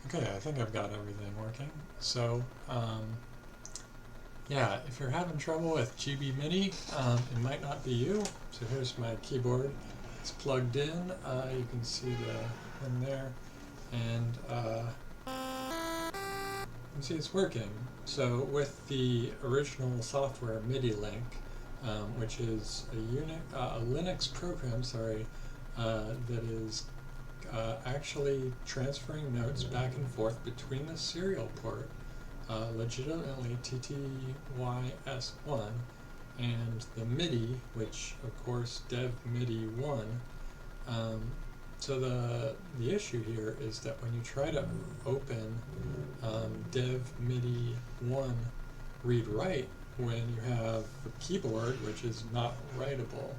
Okay, I think I've got everything working. So, yeah, if you're having trouble with GB MIDI, it might not be you. So here's my keyboard. It's plugged in. You can see the in there, and you can see it's working. So with the original software midilink, which is a Linux program, that is actually transferring notes back and forth between the serial port, legitimately TTYS1, and the MIDI, which of course dev MIDI 1. So the issue here is that when you try to open dev MIDI 1 read write, when you have the keyboard, which is not writable,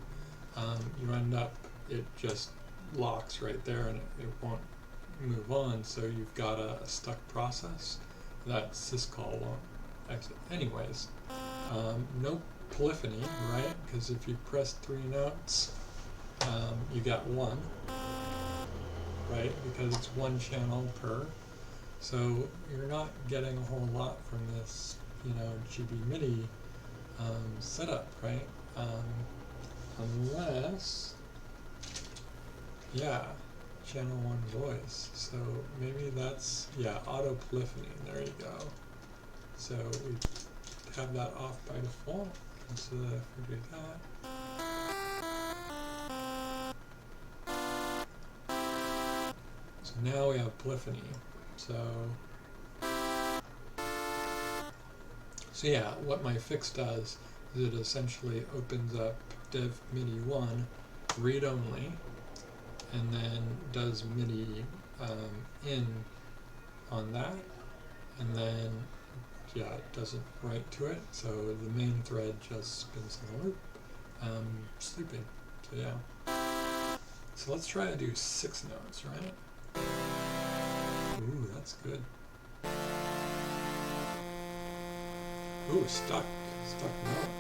you end up, it just locks right there and it won't move on, so you've got a stuck process. That syscall won't exit. Anyways, no polyphony, right? Because if you press 3 notes, you got 1, right? Because it's 1 channel per. So you're not getting a whole lot from this, GB MIDI setup, right? Unless, yeah, channel 1 voice. So maybe that's, auto polyphony. There you go. So we have that off by default. So if we do that. So now we have polyphony. So yeah, what my fix does is it essentially opens up dev MIDI 1 read only, and then does MIDI in on that, and then it doesn't write to it, so the main thread just spins in a loop, sleeping. So yeah. So let's try to do 6 notes, right? Ooh, that's good. Ooh, stuck note.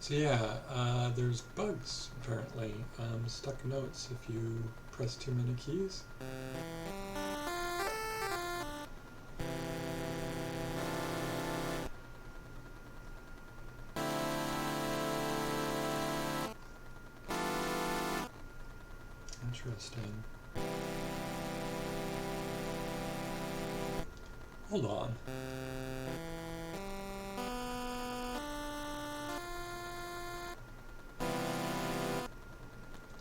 So yeah, there's bugs apparently. Stuck notes if you press too many keys. Interesting. Hold on.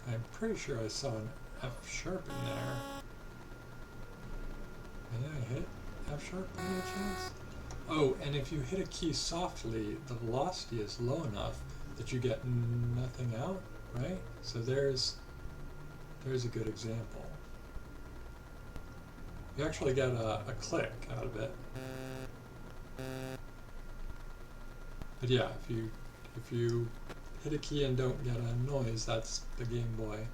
I'm pretty sure I saw an F sharp in there. May I hit F sharp by any chance? Oh, and if you hit a key softly, the velocity is low enough that you get nothing out, right? So there's a good example. You actually get a click out of it. But yeah, if you hit a key and don't get a noise, that's the Game Boy.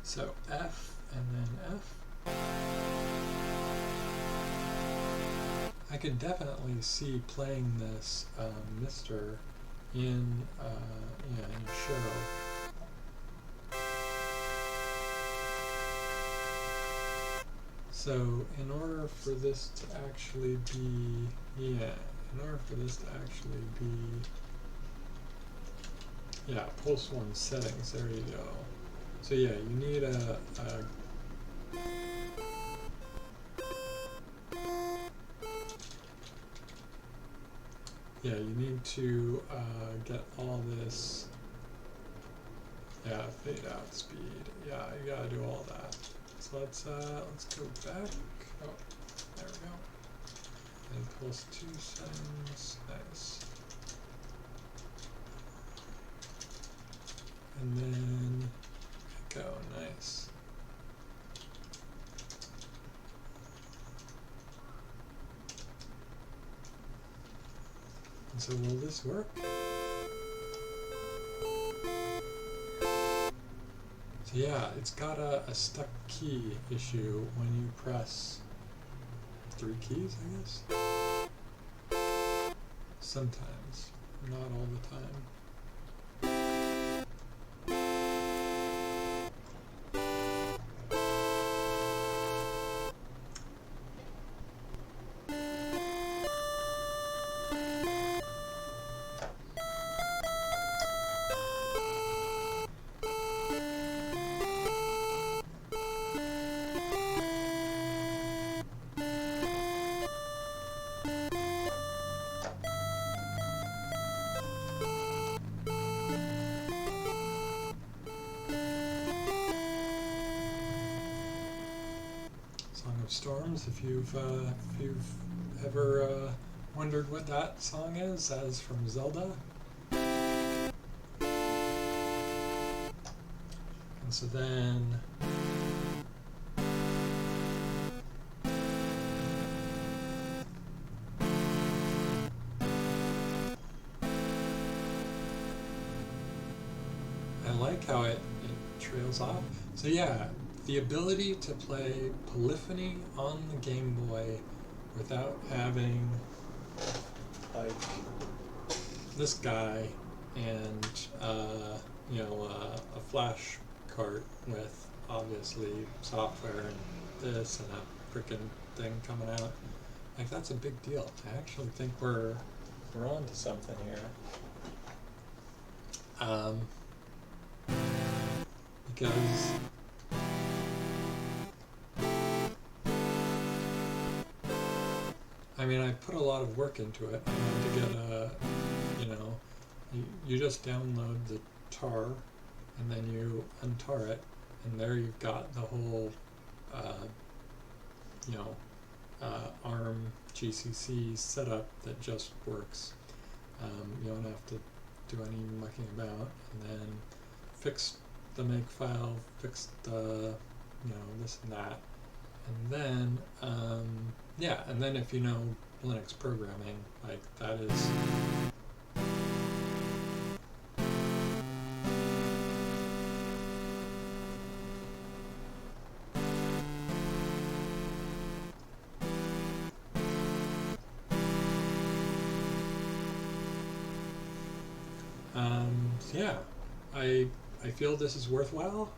So F and then F. I could definitely see playing this Mr. in a show. So in order for this to actually be, pulse 1 settings, there you go. So yeah, you need you need to get all this, fade out speed. Yeah, you gotta do all that. So let's go back. Oh, there we go. And pulse 2 settings. Nice. And then go. Nice. And so will this work? So yeah, it's got a stuck key issue when you press 3 keys, I guess. Sometimes, not all the time. of Storms, if you've ever wondered what that song is, that is from Zelda. And so then I like how it trails off. So yeah, the ability to play polyphony on the Game Boy without having like this guy and a flash cart with obviously software and this and a freaking thing coming out. Like, that's a big deal. I actually think we're on to something here. Because I mean, I put a lot of work into it. I had to get you just download the tar and then you untar it, and there you've got the whole ARM GCC setup that just works. You don't have to do any mucking about, and then fix the makefile, fix the this and that, and then and then if you know Linux programming, like that is yeah, I feel this is worthwhile.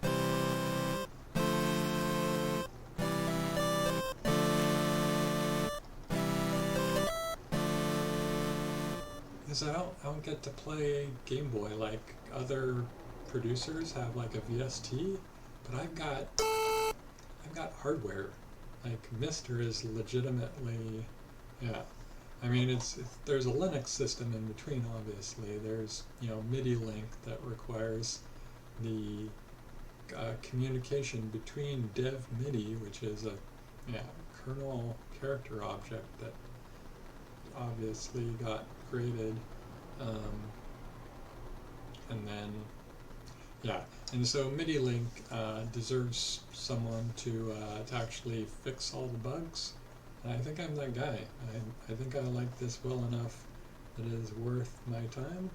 Because I don't get to play Game Boy like other producers have, like a VST, but I've got hardware. Like Mister is legitimately, yeah. I mean, there's a Linux system in between. Obviously, there's midilink that requires the communication between dev MIDI, which is a kernel character object that obviously got created, and then and so midilink deserves someone to actually fix all the bugs. And I think I'm that guy. I think I like this well enough that it is worth my time.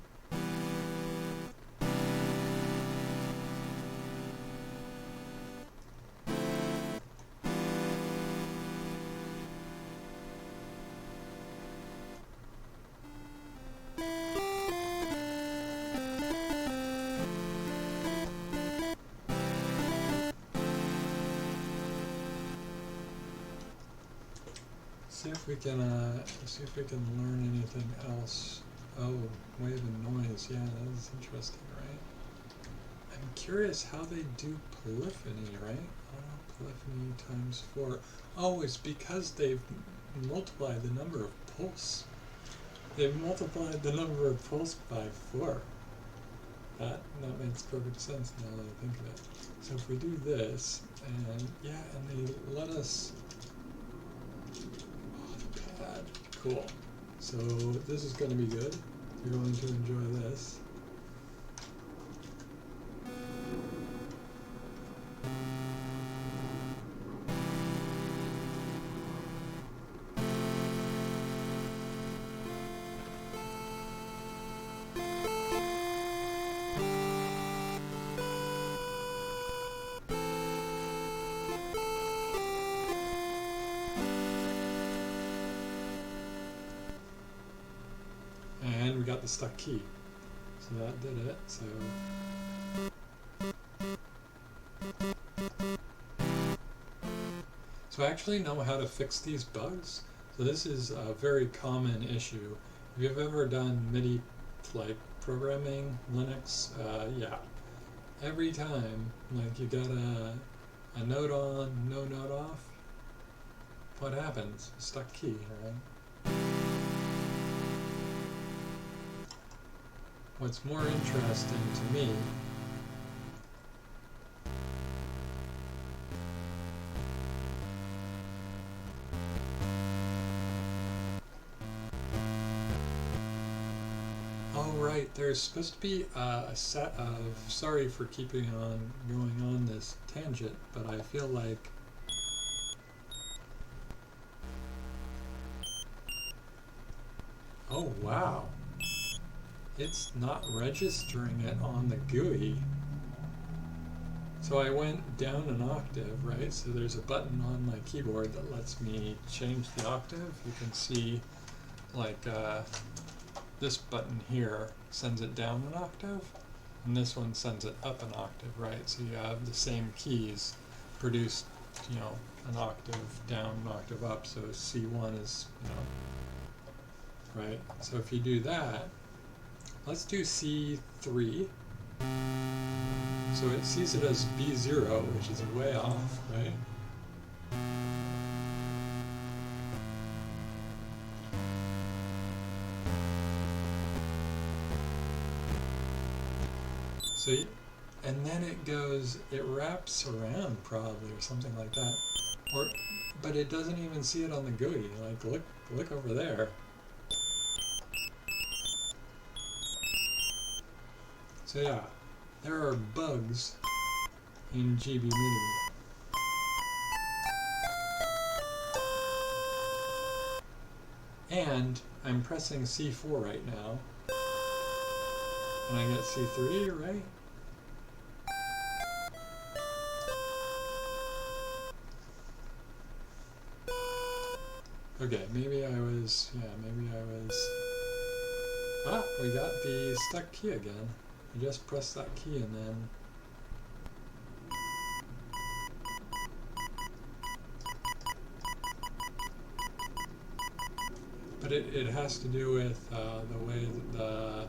See if we can learn anything else. Oh, wave and noise. Yeah, that is interesting, right? I'm curious how they do polyphony, right? Polyphony times 4. Oh, it's because they've multiplied the number of pulse. They've multiplied the number of pulse by 4. That makes perfect sense now that I think of it. So if we do this, and and they let us. Cool. So this is going to be good. You're going to enjoy this. And we got the stuck key. So that did it. So I actually know how to fix these bugs. So this is a very common issue. If you've ever done MIDI like programming, Linux, every time like you got a note on, no note off, what happens? Stuck key, right? What's more interesting to me right, there's supposed to be a set of, sorry for keeping on going on this tangent, but I feel like oh wow, it's not registering it on the GUI. So I went down an octave, right? So there's a button on my keyboard that lets me change the octave. You can see like this button here sends it down an octave, and this one sends it up an octave, right? So you have the same keys produced, you know, an octave down, an octave up. So C1 is, you know, right? So if you do that, let's do C3. So it sees it as B0, which is way off, right? So, and then it goes, it wraps around probably or something like that. Or, but it doesn't even see it on the GUI. Like, look over there. So yeah, there are bugs in GBMidi. And I'm pressing C4 right now. And I get C3, right? Okay, maybe I was, ah, we got the stuck key again. You just press that key and then but it has to do with the way that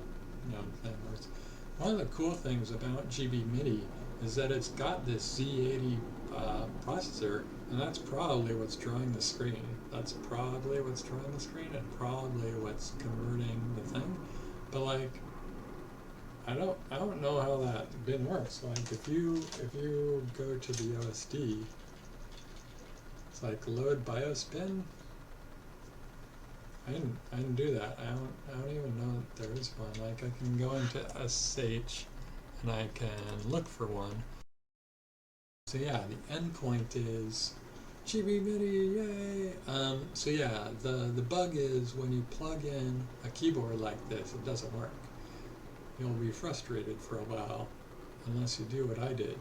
the thing works. One of the cool things about GBMidi is that it's got this Z80 processor, and that's probably what's drawing the screen. That's probably what's drawing the screen, and probably what's converting the thing. But like, I don't know how that bin works. Like, if you go to the OSD, it's like load BIOS bin. I didn't do that. I don't even know that there is one. Like, I can go into SH and I can look for one. So yeah, the endpoint is GBMidi, yay! So yeah, the bug is when you plug in a keyboard like this, it doesn't work. You'll be frustrated for a while, unless you do what I did,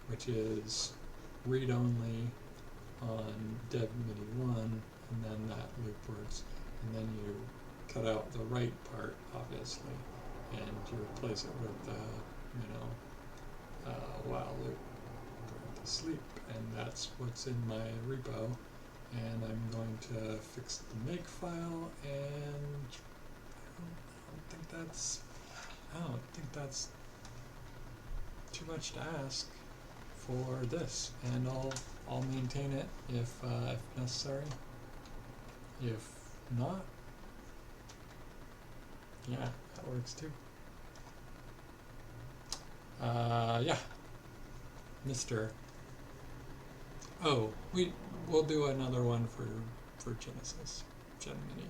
which is read only on DevMidi 1, and then that loop works, and then you cut out the right part, obviously, and you replace it with, while loop, going to sleep, and that's what's in my repo, and I'm going to fix the make file, and I don't think that's too much to ask for this, and I'll maintain it if necessary. If not, yeah, that works too. Yeah, Mr. Oh, we'll do another one for Genesis, GenMidi.